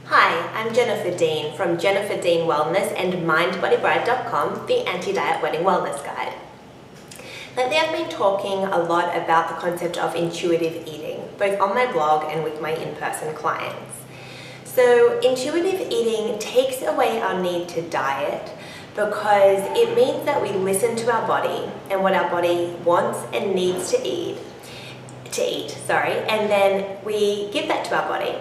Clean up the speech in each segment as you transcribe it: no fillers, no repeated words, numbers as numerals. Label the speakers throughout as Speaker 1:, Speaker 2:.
Speaker 1: Hi, I'm Jennifer Dene from Jennifer Dene Wellness and mindbodybride.com, the anti-diet wedding wellness guide. Lately I've been talking a lot about the concept of intuitive eating, both on my blog and with my in-person clients. So intuitive eating takes away our need to diet because it means that we listen to our body and what our body wants and needs to eat, and then we give that to our body.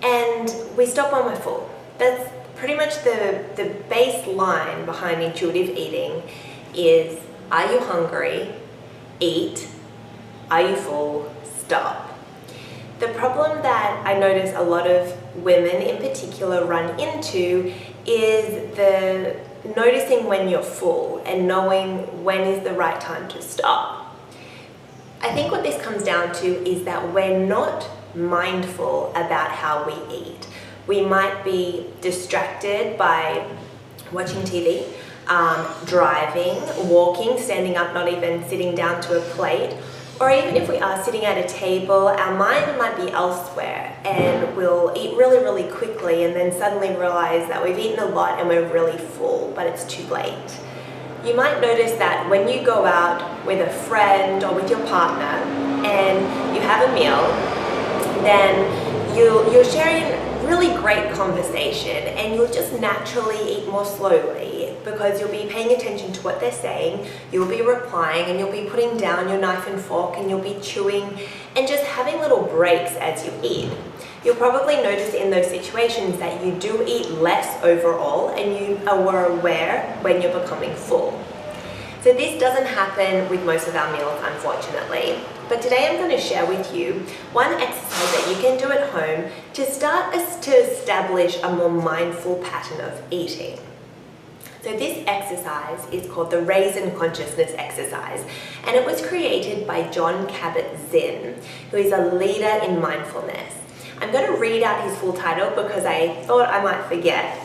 Speaker 1: And we stop when we're full. That's pretty much the baseline behind intuitive eating is, are you hungry? Eat. Are you full? Stop. The problem that I notice a lot of women in particular run into is the noticing when you're full and knowing when is the right time to stop. I think what this comes down to is that we're not mindful about how we eat. We might be distracted by watching TV, driving, walking, standing up, not even sitting down to a plate, or even if we are sitting at a table, our mind might be elsewhere and we'll eat really quickly and then suddenly realize that we've eaten a lot and we're really full, but it's too late. You might notice that when you go out with a friend or with your partner and you have a meal, then you're sharing really great conversation and you'll just naturally eat more slowly because you'll be paying attention to what they're saying, you'll be replying and you'll be putting down your knife and fork and you'll be chewing and just having little breaks as you eat. You'll probably notice in those situations that you do eat less overall and you are aware when you're becoming full. So this doesn't happen with most of our meals, unfortunately. But today I'm going to share with you one exercise that you can do at home to start to establish a more mindful pattern of eating. So this exercise is called the Raisin Consciousness exercise, and it was created by Jon Kabat-Zinn, who is a leader in mindfulness. I'm going to read out his full title because I thought I might forget.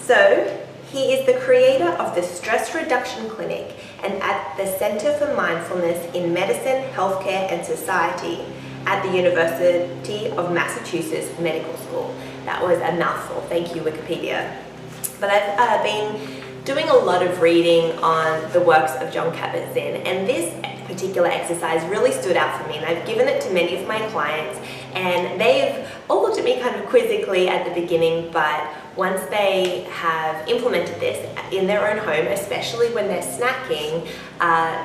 Speaker 1: So, he is the creator of the Stress Reduction Clinic and at the Center for Mindfulness in Medicine, Healthcare and Society at the University of Massachusetts Medical School. That was a mouthful, thank you Wikipedia. But I've been doing a lot of reading on the works of Jon Kabat-Zinn, and this particular exercise really stood out for me, and I've given it to many of my clients and they've all looked at me kind of quizzically at the beginning, but once they have implemented this in their own home, especially when they're snacking,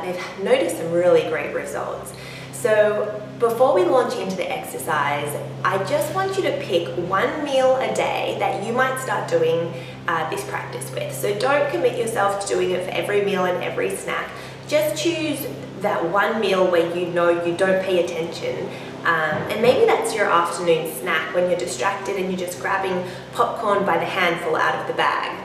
Speaker 1: they've noticed some really great results. So before we launch into the exercise, I just want you to pick one meal a day that you might start doing this practice with. So don't commit yourself to doing it for every meal and every snack. Just choose that one meal where you know you don't pay attention. And maybe that's your afternoon snack when you're distracted and you're just grabbing popcorn by the handful out of the bag.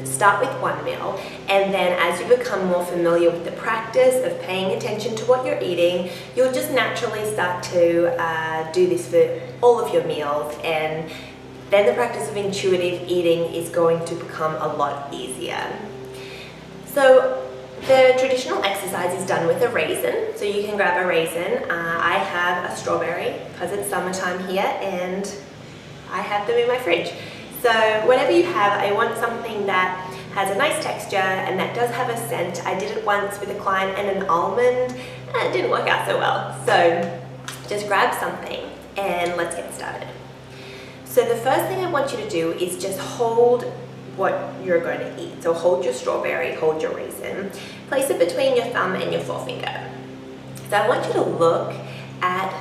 Speaker 1: Start with one meal, and then as you become more familiar with the practice of paying attention to what you're eating, you'll just naturally start to do this for all of your meals, and then the practice of intuitive eating is going to become a lot easier. So the traditional exercise is done with a raisin, so you can grab a raisin. I have a strawberry because it's summertime here and I have them in my fridge. So whatever you have, I want something that has a nice texture and that does have a scent. I did it once with a client and an almond and it didn't work out so well. So just grab something and let's get started. So the first thing I want you to do is just hold what you're going to eat. So hold your strawberry, hold your raisin, place it between your thumb and your forefinger. So I want you to look at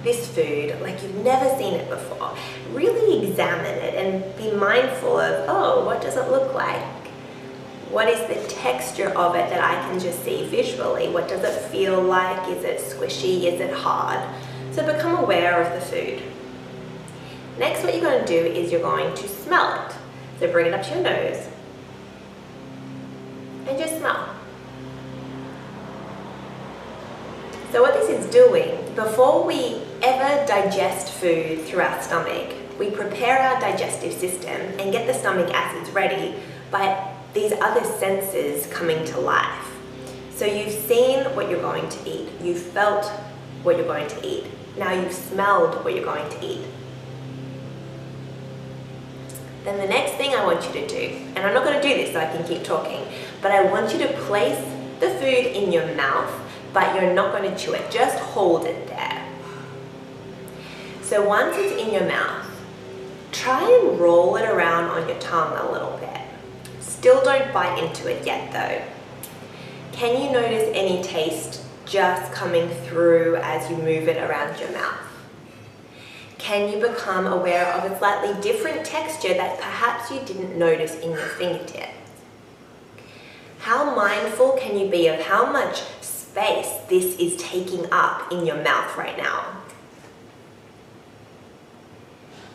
Speaker 1: this food like you've never seen it before. Really examine it and be mindful of, oh, what does it look like? What is the texture of it that I can just see visually? What does it feel like? Is it squishy? Is it hard? So become aware of the food. Next, what you're going to do is you're going to smell it. So bring it up to your nose and just smell. So what this is doing, before we ever digest food through our stomach, we prepare our digestive system and get the stomach acids ready by these other senses coming to life. So you've seen what you're going to eat, you've felt what you're going to eat, now you've smelled what you're going to eat. Then the next thing I want you to do, and I'm not going to do this so I can keep talking, but I want you to place the food in your mouth, but you're not going to chew it, just hold it there. So once it's in your mouth, try and roll it around on your tongue a little bit. Still don't bite into it yet though. Can you notice any taste just coming through as you move it around your mouth? Can you become aware of a slightly different texture that perhaps you didn't notice in your fingertips? How mindful can you be of how much space this is taking up in your mouth right now?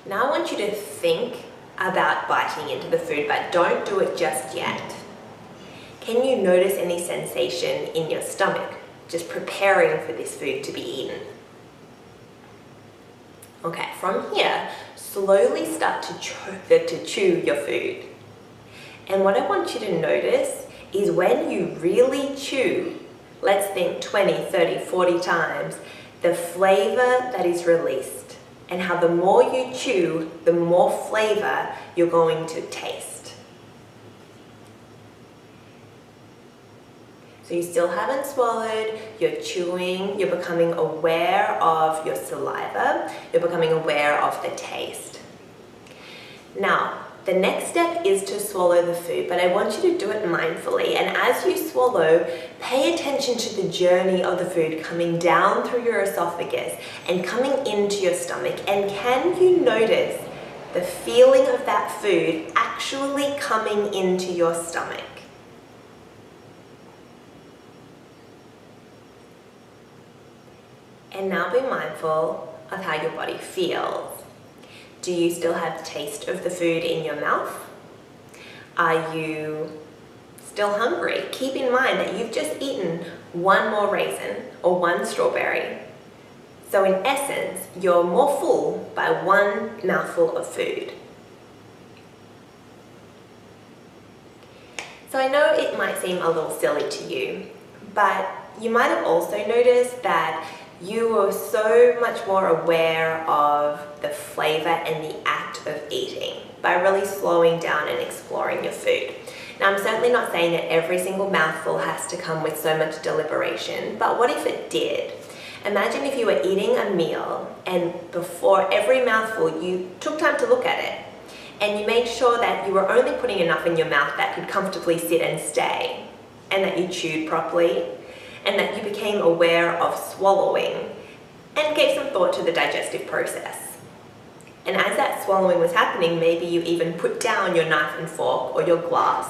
Speaker 1: Now I want you to think about biting into the food, but don't do it just yet. Can you notice any sensation in your stomach, just preparing for this food to be eaten? Okay, from here, slowly start to chew your food. And what I want you to notice is when you really chew, let's think 20, 30, 40 times, the flavor that is released, and how the more you chew, the more flavor you're going to taste. So you still haven't swallowed, you're chewing, you're becoming aware of your saliva, you're becoming aware of the taste. Now, the next step is to swallow the food, but I want you to do it mindfully. And as you swallow, pay attention to the journey of the food coming down through your esophagus and coming into your stomach. And can you notice the feeling of that food actually coming into your stomach? And now be mindful of how your body feels. Do you still have taste of the food in your mouth? Are you still hungry? Keep in mind that you've just eaten one more raisin or one strawberry. So in essence, you're more full by one mouthful of food. So I know it might seem a little silly to you, but you might have also noticed that you were so much more aware of the flavor and the act of eating by really slowing down and exploring your food. Now, I'm certainly not saying that every single mouthful has to come with so much deliberation, but what if it did? Imagine if you were eating a meal and before every mouthful you took time to look at it and you made sure that you were only putting enough in your mouth that could comfortably sit and stay, and that you chewed properly, and that you became aware of swallowing and gave some thought to the digestive process. And as that swallowing was happening, maybe you even put down your knife and fork or your glass,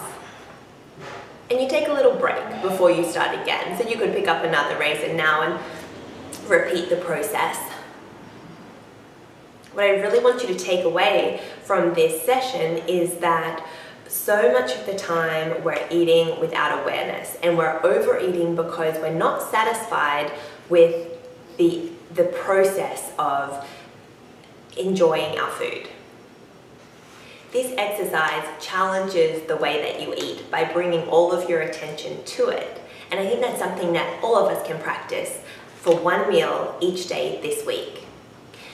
Speaker 1: and you take a little break before you start again. So you could pick up another raisin now and repeat the process. What I really want you to take away from this session is that so much of the time we're eating without awareness, and we're overeating because we're not satisfied with the process of enjoying our food. This exercise challenges the way that you eat by bringing all of your attention to it. And I think that's something that all of us can practice for one meal each day this week.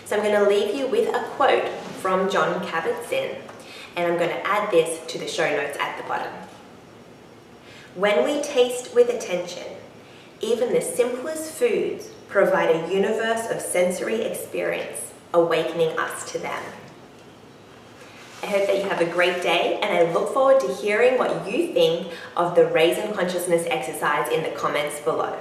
Speaker 1: So I'm going to leave you with a quote from Jon Kabat-Zinn, and I'm going to add this to the show notes at the bottom. When we taste with attention, even the simplest foods provide a universe of sensory experience, awakening us to them. I hope that you have a great day, and I look forward to hearing what you think of the Raisin Consciousness exercise in the comments below.